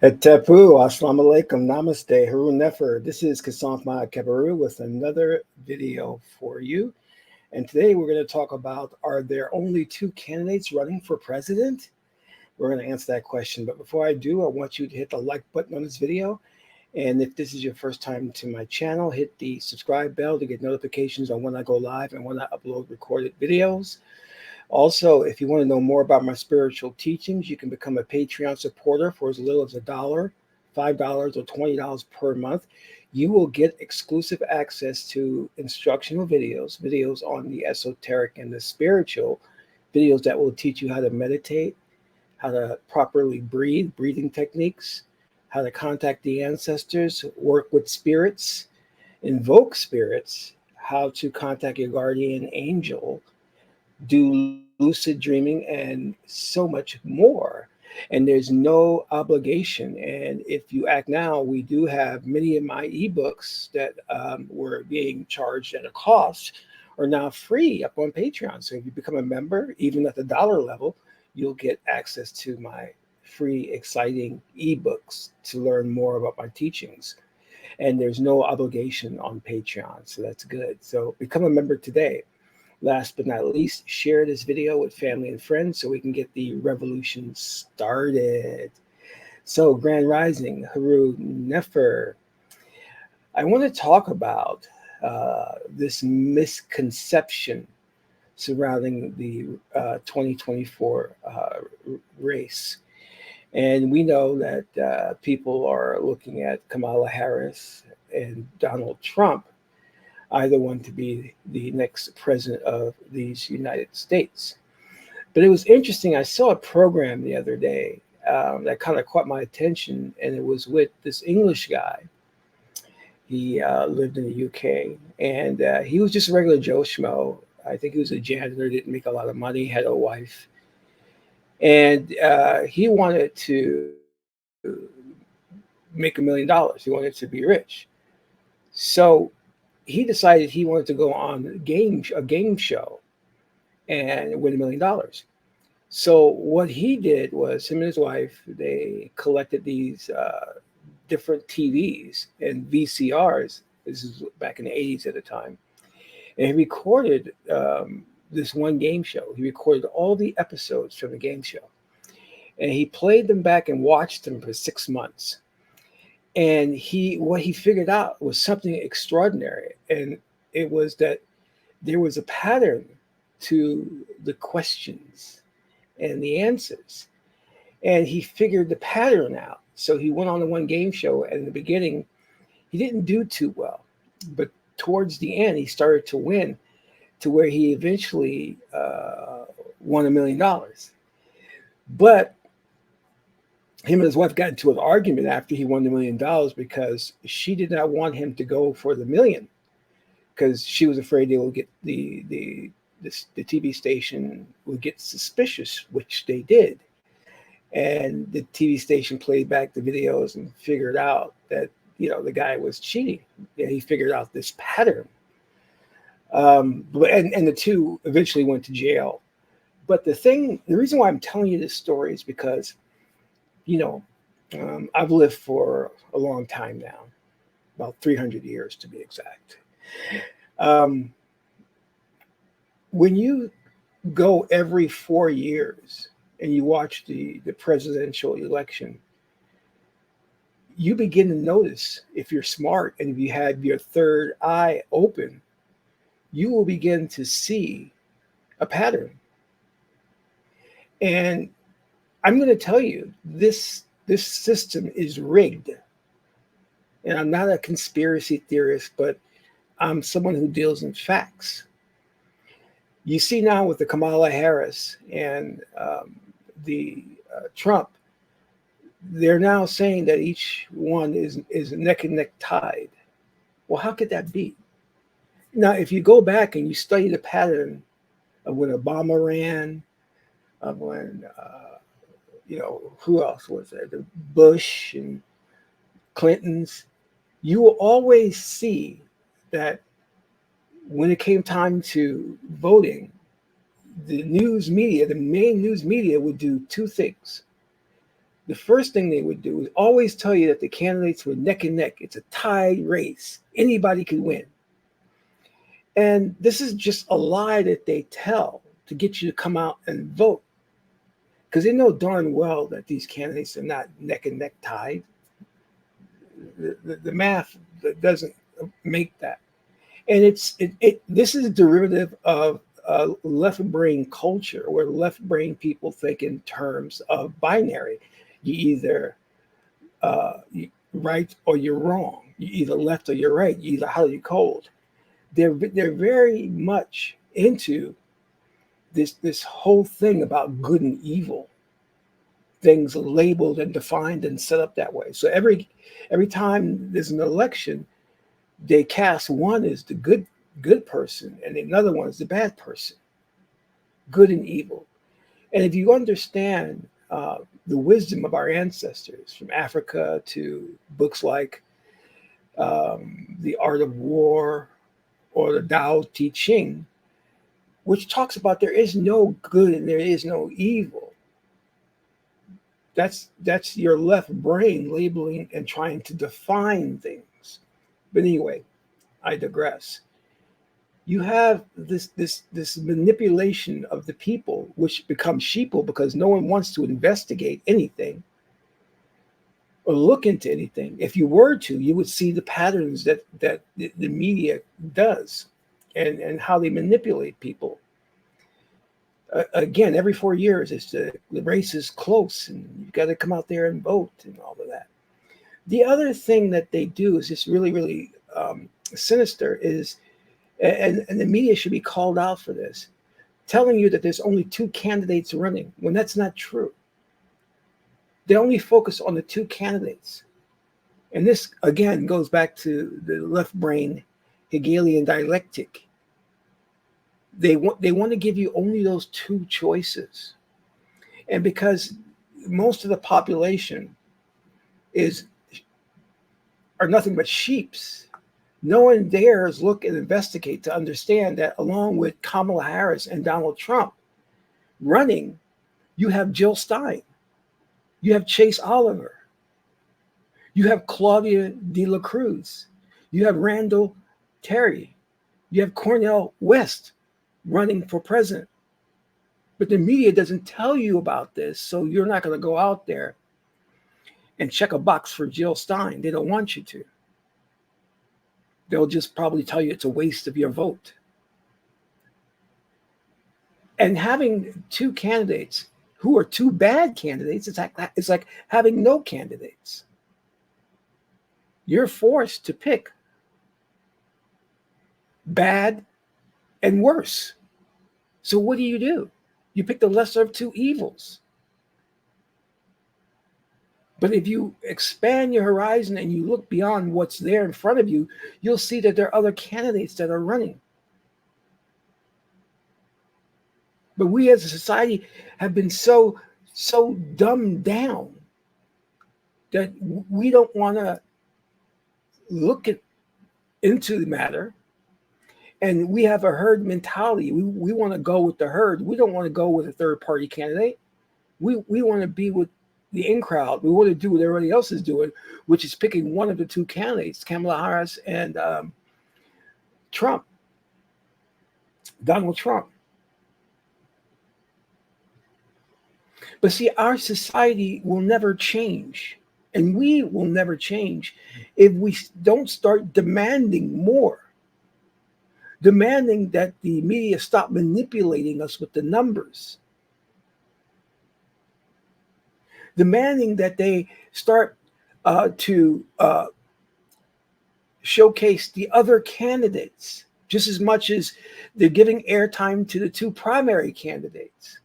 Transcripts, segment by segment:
Tapu, Assalamu alaikum, Namaste, Haroon Nefer. This is Qesankh Kebaru with another video for you. And today we're going to talk about, are there only two candidates running for president? We're going to answer that question. But before I do, I want you to hit the like button on this video. And if this is your first time to my channel, hit the subscribe bell to get notifications on when I go live and when I upload recorded videos. Also, if you want to know more about my spiritual teachings, you can become a Patreon supporter for as little as $1, $5, or $20 per month. You will get exclusive access to instructional videos on the esoteric and the spiritual, videos that will teach you how to meditate, how to properly breathe, breathing techniques, how to contact the ancestors, work with spirits, invoke spirits, how to contact your guardian angel, do lucid dreaming, and so much more. And there's no obligation. And if you act now, we do have many of my ebooks that were being charged at a cost are now free up on Patreon. So if you become a member, even at the dollar level, you'll get access to my free, exciting ebooks to learn more about my teachings. And there's no obligation on Patreon. So that's good. So become a member today. Last but not least, share this video with family and friends so we can get the revolution started. So, Grand Rising, Haroon Nefer, I want to talk about this misconception surrounding the 2024 race. And we know that people are looking at Kamala Harris and Donald Trump, either one to be the next president of these United States. But it was interesting. I saw a program the other day that kind of caught my attention, and it was with this English guy. He lived in the UK, and he was just a regular Joe Schmo. I think he was a janitor, didn't make a lot of money, had a wife. And he wanted to make $1 million. He wanted to be rich. So he decided he wanted to go on a game show and win $1 million. So what he did was, him and his wife, they collected these different TVs and VCRs. This is back in the 80s at the time. And he recorded this one game show. He recorded all the episodes from the game show. And he played them back and watched them for 6 months. And what he figured out was something extraordinary. And it was that there was a pattern to the questions and the answers. And he figured the pattern out. So he went on the one game show, and in the beginning, he didn't do too well. But towards the end, he started to win to where he eventually won $1 million. But him and his wife got into an argument after he won $1 million because she did not want him to go for the million, because she was afraid they would get the TV station would get suspicious, which they did. And the TV station played back the videos and figured out that the guy was cheating. He figured out this pattern. And the two eventually went to jail. But the reason why I'm telling you this story is because I've lived for a long time now, about 300 years to be exact. When you go every 4 years and you watch the presidential election, you begin to notice, if you're smart and if you have your third eye open, you will begin to see a pattern. And I'm going to tell you, this system is rigged. And I'm not a conspiracy theorist, but I'm someone who deals in facts. You see now with the Kamala Harris and the Trump, they're now saying that each one is neck and neck tied. Well, how could that be? Now, if you go back and you study the pattern of when Obama ran, of when who else was there? The Bush and Clintons. You will always see that when it came time to voting, the news media, the main news media, would do two things. the first thing they would do is always tell you that the candidates were neck and neck. It's a tied race. Anybody could win. And this is just a lie that they tell to get you to come out and vote. Because they know darn well that these candidates are not neck and neck tied. The math doesn't make that. And this is a derivative of left brain culture, where left brain people think in terms of binary. You either right or you're wrong. You either left or you're right. You either hot or you're cold. They're very much into this whole thing about good and evil. Things labeled and defined and set up that way. So every time there's an election, they cast one as the good person and another one as the bad person. Good and evil. And if you understand the wisdom of our ancestors from Africa to books like The Art of War or the Tao Te Ching, which talks about there is no good and there is no evil. That's your left brain labeling and trying to define things. But anyway, I digress. You have this manipulation of the people, which becomes sheeple because no one wants to investigate anything or look into anything. If you were to, you would see the patterns that the media does and how they manipulate people. Again, every 4 years, it's the race is close and you've got to come out there and vote and all of that. The other thing that they do is just really, really sinister is, and the media should be called out for this, telling you that there's only 2 candidates running when that's not true. They only focus on the 2 candidates. And this, again, goes back to the left brain Hegelian dialectic. They want to give you only those 2 choices. And because most of the population are nothing but sheeps, no one dares look and investigate to understand that along with Kamala Harris and Donald Trump running, you have Jill Stein, you have Chase Oliver, you have Claudia de la Cruz, you have Randall Terry, you have Cornel West running for president. But the media doesn't tell you about this, so you're not going to go out there and check a box for Jill Stein. They don't want you to. They'll just probably tell you it's a waste of your vote. And having 2 candidates who are 2 bad candidates, it's like having no candidates. You're forced to pick bad and worse. So what do? You pick the lesser of 2 evils. But if you expand your horizon and you look beyond what's there in front of you, you'll see that there are other candidates that are running. But we as a society have been so dumbed down that we don't want to look into the matter. And we have a herd mentality. We want to go with the herd. We don't want to go with a third-party candidate. We want to be with the in crowd. We want to do what everybody else is doing, which is picking one of the 2 candidates, Kamala Harris and Donald Trump. But see, our society will never change, and we will never change if we don't start demanding more. Demanding that the media stop manipulating us with the numbers. Demanding that they start to showcase the other candidates just as much as they're giving airtime to the 2 primary candidates.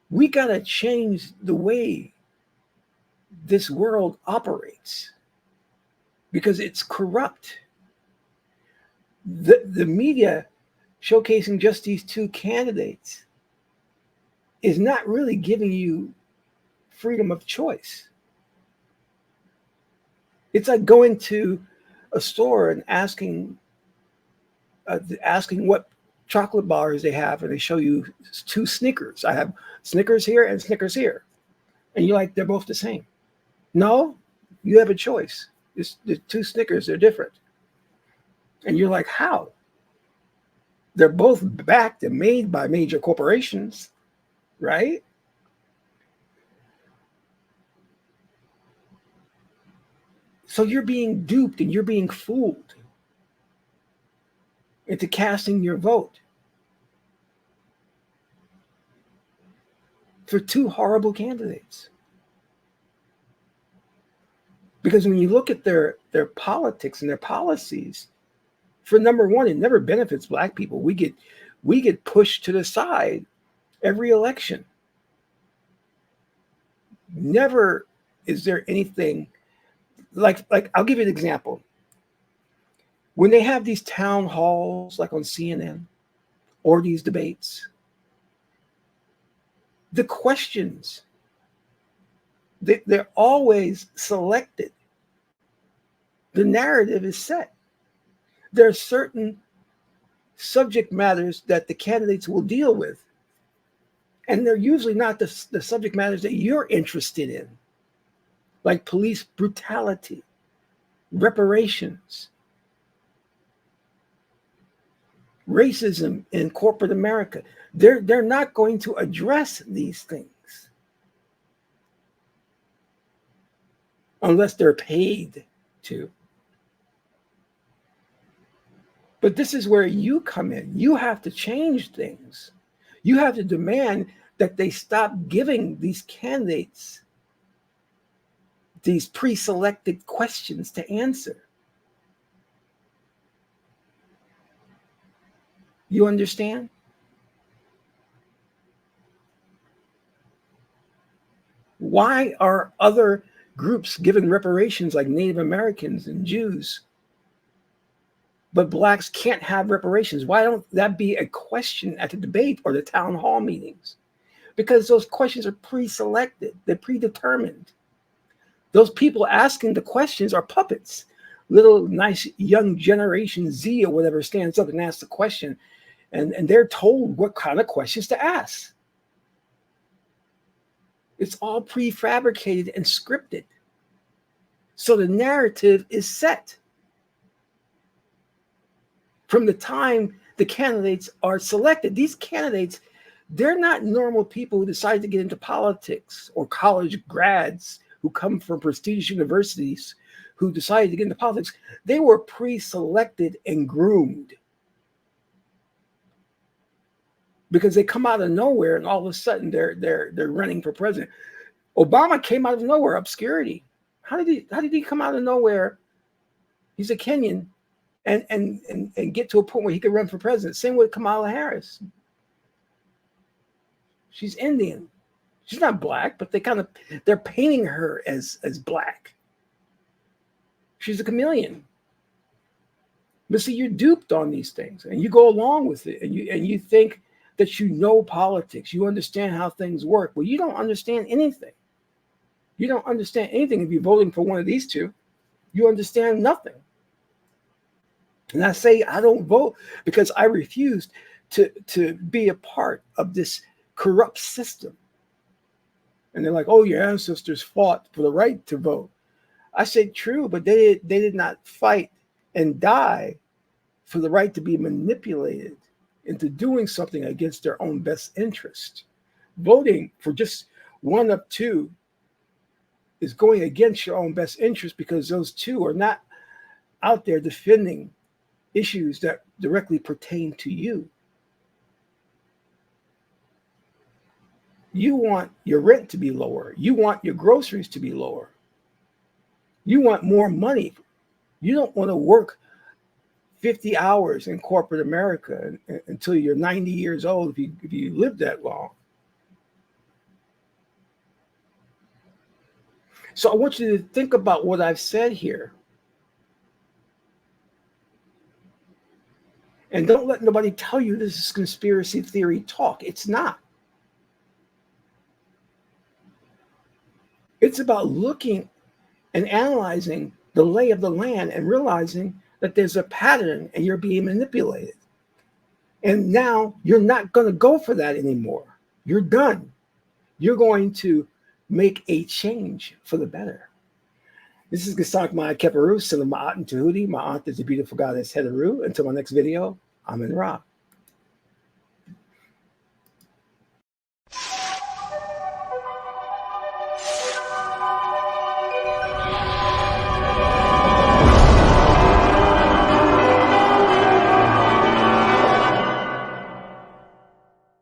We got to change the way this world operates because it's corrupt. The media showcasing just these 2 candidates is not really giving you freedom of choice. It's like going to a store and asking what chocolate bars they have, and they show you 2 Snickers. I have Snickers here and Snickers here. And you're like, they're both the same. No, you have a choice. The 2 Snickers, they're different. And you're like, how? They're both backed and made by major corporations, right? So you're being duped and you're being fooled into casting your vote for 2 horrible candidates. Because when you look at their politics and their policies, for number one, it never benefits Black people. We get pushed to the side every election. Never is there anything like I'll give you an example. When they have these town halls like on CNN or these debates, the questions, they're always selected. The narrative is set. There are certain subject matters that the candidates will deal with, and they're usually not the subject matters that you're interested in, like police brutality, reparations, racism in corporate America. They're not going to address these things unless they're paid to. But this is where you come in. You have to change things. You have to demand that they stop giving these candidates these pre-selected questions to answer. You understand? Why are other groups given reparations like Native Americans and Jews, but Blacks can't have reparations? Why don't that be a question at the debate or the town hall meetings? Because those questions are pre-selected, they're predetermined. Those people asking the questions are puppets. Little nice young generation Z or whatever stands up and asks the question, and they're told what kind of questions to ask. It's all prefabricated and scripted. So the narrative is set. From the time the candidates are selected, these candidates, they're not normal people who decide to get into politics, or college grads who come from prestigious universities who decided to get into politics. They were pre-selected and groomed because they come out of nowhere and all of a sudden they're running for president. Obama came out of nowhere, obscurity. How did he come out of nowhere? He's a Kenyan and get to a point where he could run for president. Same with Kamala Harris. She's Indian. She's not Black, but they're painting her as Black. She's a chameleon. But see, you're duped on these things and you go along with it and you think that you know politics, you understand how things work. Well, you don't understand anything. You don't understand anything if you're voting for one of these two. You understand nothing. And I say I don't vote because I refused to be a part of this corrupt system. And they're like, oh, your ancestors fought for the right to vote. I said, true, but they did not fight and die for the right to be manipulated into doing something against their own best interest. Voting for just one of two is going against your own best interest because those two are not out there defending issues that directly pertain to you. You want your rent to be lower. You want your groceries to be lower. You want more money. You don't want to work 50 hours in corporate America until you're 90 years old if you live that long. So I want you to think about what I've said here. And don't let nobody tell you this is conspiracy theory talk. It's not. It's about looking and analyzing the lay of the land and realizing that there's a pattern and you're being manipulated. And now you're not going to go for that anymore. You're done. You're going to make a change for the better. This is Qesankh my Keperu, Salam Ma'at and Tahuti. My aunt is the beautiful goddess Heteru. Until my next video, I'm in Ra.